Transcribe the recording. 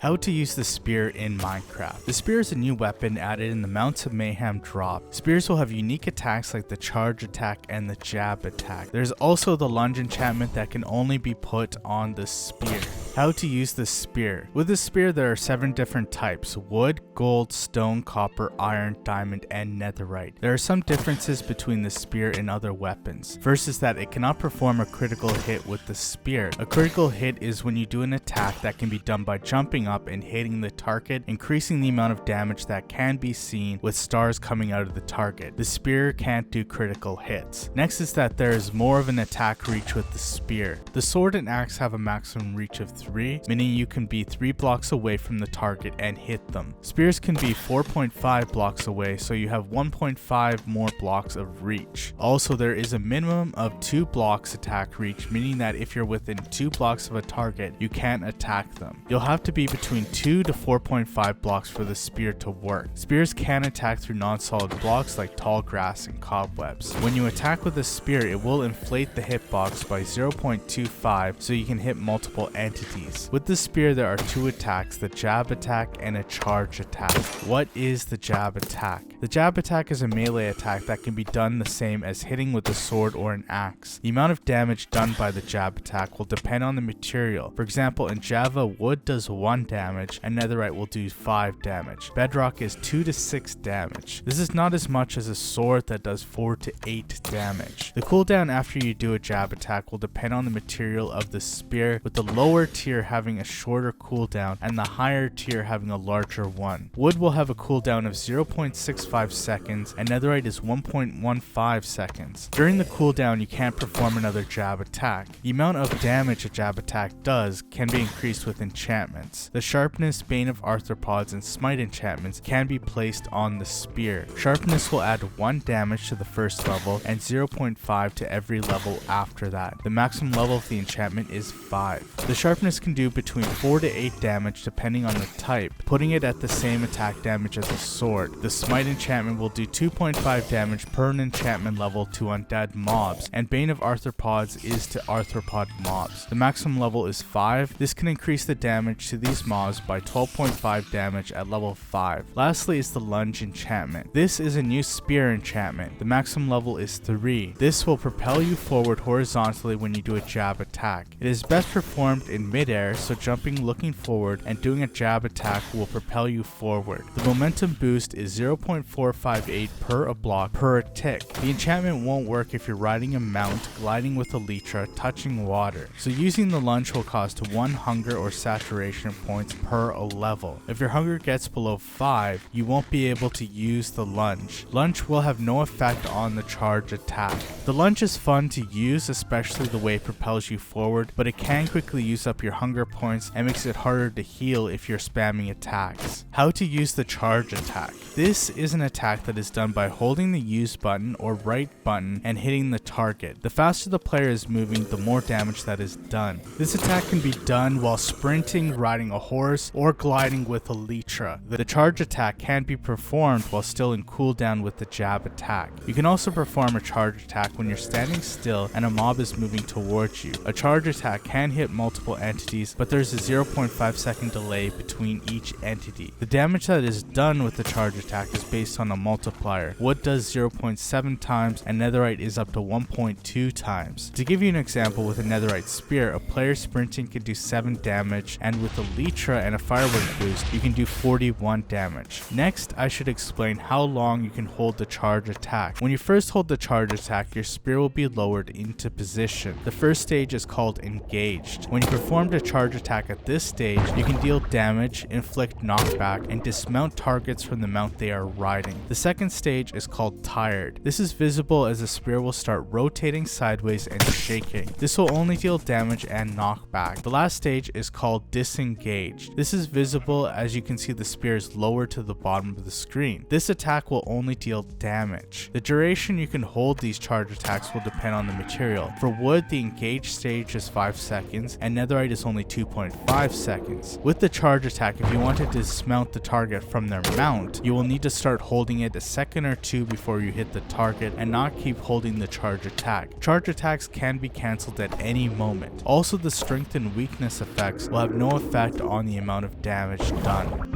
How to use the spear in Minecraft. The spear is a new weapon added in the Mounts of Mayhem drop. Spears will have unique attacks like the charge attack and the jab attack. There's also the lunge enchantment that can only be put on the spear. How to use the spear. With the spear there are 7 different types: wood, gold, stone, copper, iron, diamond, and netherite. There are some differences between the spear and other weapons. First is that it cannot perform a critical hit with the spear. A critical hit is when you do an attack that can be done by jumping up and hitting the target, increasing the amount of damage that can be seen with stars coming out of the target. The spear can't do critical hits. Next is that there is more of an attack reach with the spear. The sword and axe have a maximum reach of 3, meaning you can be 3 blocks away from the target and hit them. Spears can be 4.5 blocks away, so you have 1.5 more blocks of reach. Also, there is a minimum of 2 blocks attack reach, meaning that if you're within 2 blocks of a target, you can't attack them. You'll have to be between 2 to 4.5 blocks for the spear to work. Spears can attack through non-solid blocks like tall grass and cobwebs. When you attack with a spear, it will inflate the hitbox by 0.25 so you can hit multiple entities. With the spear there are 2 attacks, the jab attack and a charge attack. What is the jab attack? The jab attack is a melee attack that can be done the same as hitting with a sword or an axe. The amount of damage done by the jab attack will depend on the material. For example, in Java, wood does 1 damage and netherite will do 5 damage. Bedrock is 2 to 6 damage. This is not as much as a sword that does 4 to 8 damage. The cooldown after you do a jab attack will depend on the material of the spear, with the lower tier having a shorter cooldown and the higher tier having a larger one. Wood will have a cooldown of 0.65 seconds and netherite is 1.15 seconds. During the cooldown you can't perform another jab attack. The amount of damage a jab attack does can be increased with enchantments. The sharpness, bane of arthropods, and smite enchantments can be placed on the spear. Sharpness will add 1 damage to the first level and 0.5 to every level after that. The maximum level of the enchantment is 5. The sharpness can do between 4 to 8 damage depending on the type, putting it at the same attack damage as a sword. The smite enchantment will do 2.5 damage per an enchantment level to undead mobs, and bane of arthropods is to arthropod mobs. The maximum level is 5. This can increase the damage to these mobs by 12.5 damage at level 5. Lastly is the lunge enchantment. This is a new spear enchantment. The maximum level is 3. This will propel you forward horizontally when you do a jab attack. It is best performed in midair, so jumping, looking forward, and doing a jab attack will propel you forward. The momentum boost is 0.458 per a block per a tick. The enchantment won't work if you're riding a mount, gliding with a elytra, touching water. So using the lunge will cost 1 hunger or saturation points per a level. If your hunger gets below 5, you won't be able to use the lunge. Lunge will have no effect on the charge attack. The lunge is fun to use, especially the way it propels you forward, but it can quickly use up your hunger points and makes it harder to heal if you're spamming attacks. How to use the charge attack. This is an attack that is done by holding the use button or right button and hitting the target. The faster the player is moving, the more damage that is done. This attack can be done while sprinting, riding a horse, or gliding with a elytra. The charge attack can be performed while still in cooldown with the jab attack. You can also perform a charge attack when you're standing still and a mob is moving towards you. A charge attack can hit multiple entities, but there's a 0.5 second delay between each entity. The damage that is done with the charge attack is based on a multiplier. Wood does 0.7 times and netherite is up to 1.2 times. To give you an example, with a netherite spear, a player sprinting can do 7 damage, and with a elytra and a firework boost, you can do 41 damage. Next, I should explain how long you can hold the charge attack. When you first hold the charge attack, your spear will be lowered into position. The first stage is called engaged. When you perform the charge attack at this stage, you can deal damage, inflict knockback, and dismount targets from the mount they are riding. The second stage is called tired. This is visible as the spear will start rotating sideways and shaking. This will only deal damage and knockback. The last stage is called disengaged. This is visible as you can see the spear is lower to the bottom of the screen. This attack will only deal damage. The duration you can hold these charge attacks will depend on the material. For wood, the engaged stage is 5 seconds, and netherite is is only 2.5 seconds. With the charge attack, if you want to dismount the target from their mount, you will need to start holding it a second or two before you hit the target and not keep holding the charge attack. Charge attacks can be cancelled at any moment. Also, the strength and weakness effects will have no effect on the amount of damage done.